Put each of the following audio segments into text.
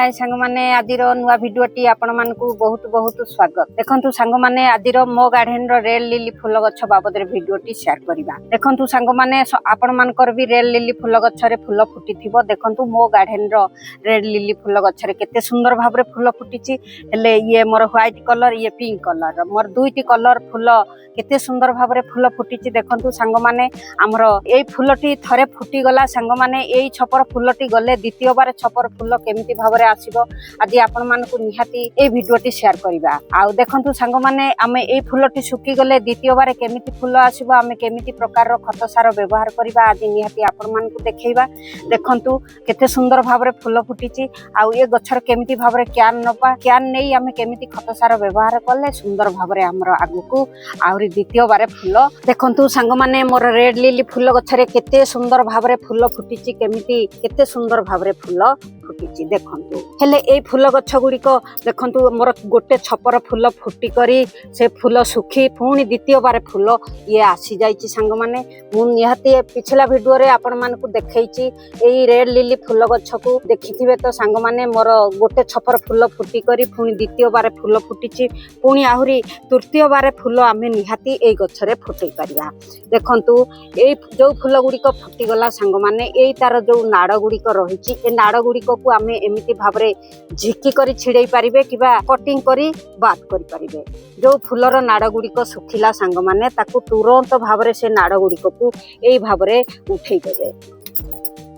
हाय सांग माने आदिर नुआ भिडियोटी आपण मानकु बहुत बहुत स्वागत। देखंतु सांग माने आदिर मो गार्डन रो रेड लिली फूल गछ बाबद रे भिडियोटी शेयर करिबा। देखंतु सांग माने आपण मानकर भी रेड लिली फूल गछ रे फूल फुटी थिबो। देखंतु मो गार्डन रो रेड लिली फूल गछ रे केते सुंदर भाव रे फूल फुटीची। हेले ये मोर व्हाइट कलर ये पिंक कलर मोर दुईटी कलर फूल केते सुंदर भाव रे फूल फुटीची। देखंतु सांग माने हमरो एई फूलटी थरे फुटी गला सांग माने एई छपर फूलटी गले द्वितीय बार छपर फूल केमिति भाबरे आसीबो आदि आपण मानकु निहाती ए भिडियोटी शेयर करिबा। आउ देखंतु सांग माने आमे ए फूलटी सुकी गले द्वितीय बार केमिति फूल आसीबो आमे केमिति प्रकार रो खत सार व्यवहार करिबा आदि निहाती आपण मानकु देखैबा। देखंतु केते सुंदर भाबरे फूल फुटीची। आउ ए गछर केमिति भाबरे क्यान नपा क्यान नै आमे केमिति खत सार व्यवहार करले सुंदर भाबरे हमरो आगुकु आउरी द्वितीय बार फूल। देखंतु सांग माने मोर रेड लिली फूल गछरे केते सुंदर भाबरे फूल फुटीची केमिति केते सुंदर भाबरे फूल फुटीची। देखंतु हेले ए फूल गछ गुडी को देखंतु मोर गोटे छपर फूल फुटी करी से फूल सुखी पुणी द्वितीय बार फूल ये आसी जाइची। सांग माने मु निहाती पिछला वीडियो रे आपण मानकु देखैची एई रेड लिली फूल गछ को देखिथिबे तो सांग माने मोर गोटे छपर फूल फुटी करी पुणी द्वितीय बार फूल फुटीची पुणी आहुरी तृतीय बार फूल आमे निहाती एई गछ रे फुटै परिबा। देखंतु एई जो फूल गुडी को फुटी गला सांग माने एई तार जो नाड़ गुडी को रहिची ए नाड़ गुडी को आमे एमिति भाबरे झिकी करी छिड़ै पारिबे किबा कटिंग करी बात करि पारिबे। जो फूलर नाड़ गुडी को सुखिला सांग माने ताकू तुरंत भाबरे से नाड़ गुडी को एई भाबरे उठै देबे।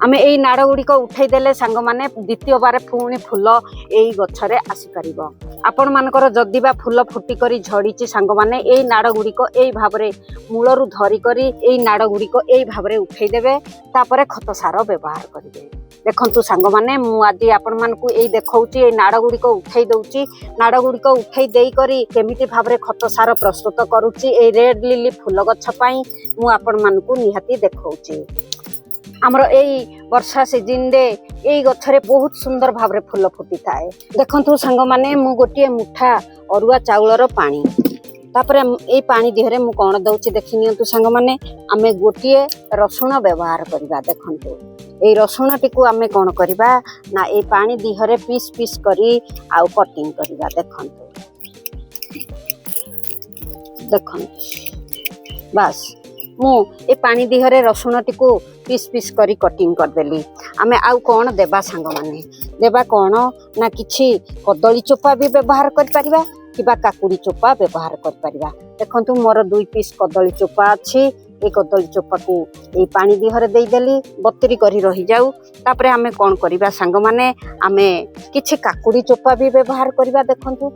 आमे एई नाड़ गुडी को उठै देले सांग माने द्वितीय बार पुणी फूल एई गछरे आसी परिबो। आपण मानकर जदिबा फूल फुटी करी झड़ीची सांग माने एई नाड़ गुडी को एई भाबरे मूलरु धरी करी एई नाड़ गुडी को एई भाबरे उठै देबे तापरे खत सार व्यवहार करिवे। देखंतु सांग माने मु आदि आपण मानकु एई देखौची एई नाड़ गुडी को उठै दउची नाड़ गुडी को उठै देई करी केमिति भाबरे खत सार प्रस्तुत करूची एई रेड लिली फूल गछ पई मु आपण मानकु निहाती देखौची। हमरो एई वर्षा सीजन रे एई गछरे बहुत सुंदर भाबरे फूल फुटी थाए। देखंतु सांग माने मु गोटिए मुठा अरुआ चाउलर पानी तापरे एई पानी दिहरे मु कोन दउची देखि नियंतु सांग माने आमे गोटिए रसुण व्यवहार करिबा। देखंतु एई रसुण टिकु आमे कोन करिबा ना एई पानी दिहरे पीस पीस करी आउ कटिंग करिबा। देखंतु देखंतु बस मु ए पानी दिहरे रसुण टिकु पीस पीस करी कटिंग कर देली। आमे आउ कोन देबा सांग माने देबा कोन ना किछि कदली चोपा भी व्यवहार कर परिबा किबा काकुड़ी चोपा व्यवहार कर परिबा। देखंतु मोर दुई पीस कदली चोपा अछि ए कदली चोपा को ए पानी दिहरे देई देली बत्तरी करी रही जाऊ। तापरे आमे कोन करिबा सांग माने आमे किछि काकुड़ी चोपा भी व्यवहार करिबा। देखंतु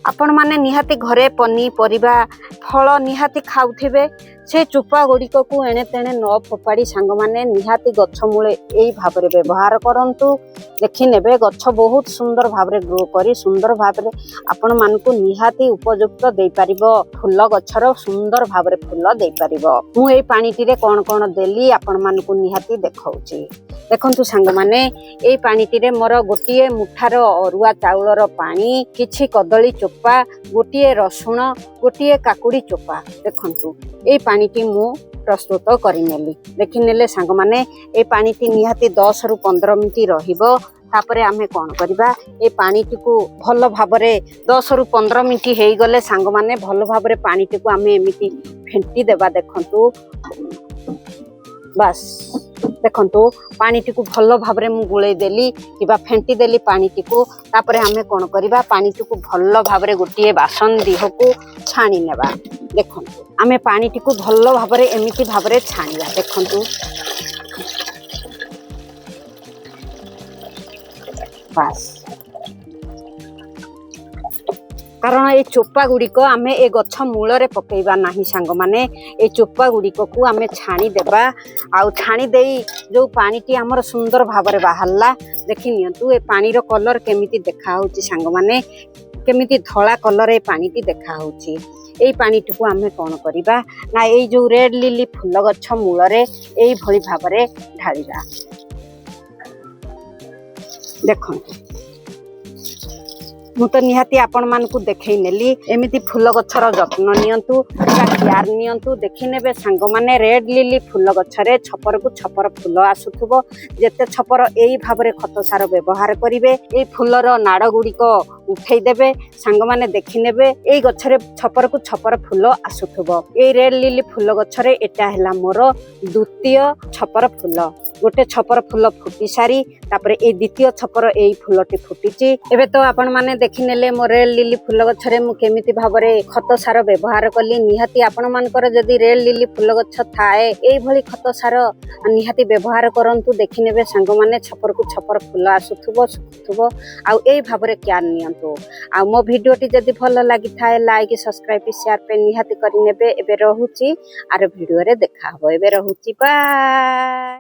आपण माने निहाती घरे पनी परिबा फल निहाती खाउथिबे से चोपा गुड़िक को एणे तेणे न फोपाड़ी सांग माने निहाती गछ मूले एई भाबरे व्यवहार करंतु। देखि नेबे गछ बहुत सुंदर भाबरे ग्रो करी सुंदर भाबरे आपण मानकु निहाती उपयुक्त देई परिबो फूल गछर सुंदर भाबरे फूल देई परिबो। मु एई पानी टिरे कोन कोन देली आपण मानकु निहाती देखौची। देखंतु सांग माने एई पानी टिरे मोर गोटिए मुठार अरुआ चाउलर पानी किछि कदली चोपा गोटिए रसुण गोटिए काकुड़ी चोपा देखंतु एई पानी टी मु प्रस्तुत करि नेली। देखि नेले सांग माने ए पानी टी निहाती 10 रु 15 मिनिट रहिबो। तापरे आमे कोन करिबा ए पानी टी को भल भाबरे 10 रु 15 मिनिट हेई गले सांग माने भल भाबरे पानी टी को आमे एमिति फेंटी देबा। देखंतु बस देखंतु पानी टी को भल भाबरे मु गुळै देली किबा फेंटी देली पानी टी को। तापरे आमे कोन करिबा पानी टी को भल भाबरे गोटिए बासन दिहको छाणी नेबा। देखंतु आमे पानी टी को भल भाबरे एमिति भाबरे छाणीबा। देखंतु बस कारण ए चोपा गुड़िक आमे ए गछ मूल रे पकेइबा नाही सांग माने ए चोपा गुड़िक को आमे छाणी देबा। आउ छाणी देई जो पानी टी हमर सुंदर भाबरे बाहरला देखि नियंतु ए पानी रो कलर केमिति देखा होची सांग माने केमिति धला कलर ए पानी टी देखा होची। एई पानी टी को आमे कोन करिबा ना एई जो रेड लिली फूल गछ मूल रे एई भली भाबरे ढाळीबा। देखंतु ମୁଁ ତ ନିହାତି ଆପଣ ମାନଙ୍କୁ ଦେଖେଇ ନେଲି ଏମିତି ଫୁଲ ଗଛର ଯତ୍ନ ନିଅନ୍ତୁ ବା କେୟାର ନିଅନ୍ତୁ। ଦେଖିନେବେ ସାଙ୍ଗମାନେ ରେଡ୍ ଲିଲି ଫୁଲ ଗଛରେ ଛପରକୁ ଛପର ଫୁଲ ଆସୁଥିବ। ଯେତେ ଛପର ଏଇ ଭାବରେ ଖତ ସାର ବ୍ୟବହାର କରିବେ ଏଇ ଫୁଲର ନାଡ଼ ଗୁଡ଼ିକ ଉଠେଇ ଦେବେ ସାଙ୍ଗମାନେ ଦେଖିନେବେ ଏଇ ଗଛରେ ଛପରକୁ ଛପର ଫୁଲ ଆସୁଥିବ। ଏଇ ରେଡ୍ ଲିଲି ଫୁଲ ଗଛରେ ଏଟା ହେଲା ମୋର ଦ୍ୱିତୀୟ ଛପର ଫୁଲ। ଗୋଟେ ଛପର ଫୁଲ ଫୁଟି ସାରି ତାପରେ ଏଇ ଦ୍ୱିତୀୟ ଛପର ଏଇ ଫୁଲଟି ଫୁଟିଛି। ଏବେ ତ ଆପଣ ମାନେ ଦେଖିନେଲେ ମୋ ରେଡ୍ ଲିଲି ଫୁଲ ଗଛରେ ମୁଁ କେମିତି ଭାବରେ ଖତ ସାର ବ୍ୟବହାର କଲି। ନିହାତି ଆପଣ ମାନଙ୍କର ଯଦି ରେଡ୍ ଲିଲି ଫୁଲ ଗଛ ଥାଏ ଏଇଭଳି ଖତ ସାର ନିହାତି ବ୍ୟବହାର କରନ୍ତୁ। ଦେଖିନେବେ ସାଙ୍ଗମାନେ ଛପରକୁ ଛପର ଫୁଲ ଆସୁଥିବ ଶୁଖୁଥିବ ଆଉ ଏଇ ଭାବରେ କେୟାର ନିଅନ୍ତୁ। ଆଉ ମୋ ଭିଡ଼ିଓଟି ଯଦି ଭଲ ଲାଗିଥାଏ ଲାଇକ୍ ସବସ୍କ୍ରାଇବ ସେୟାର पे ନିହାତି କରିନେବେ। ଏବେ ରହୁଛି ଆର ଭିଡ଼ିଓରେ ଦେଖା ହବ। ଏବେ ରହୁଛି ବାଏ।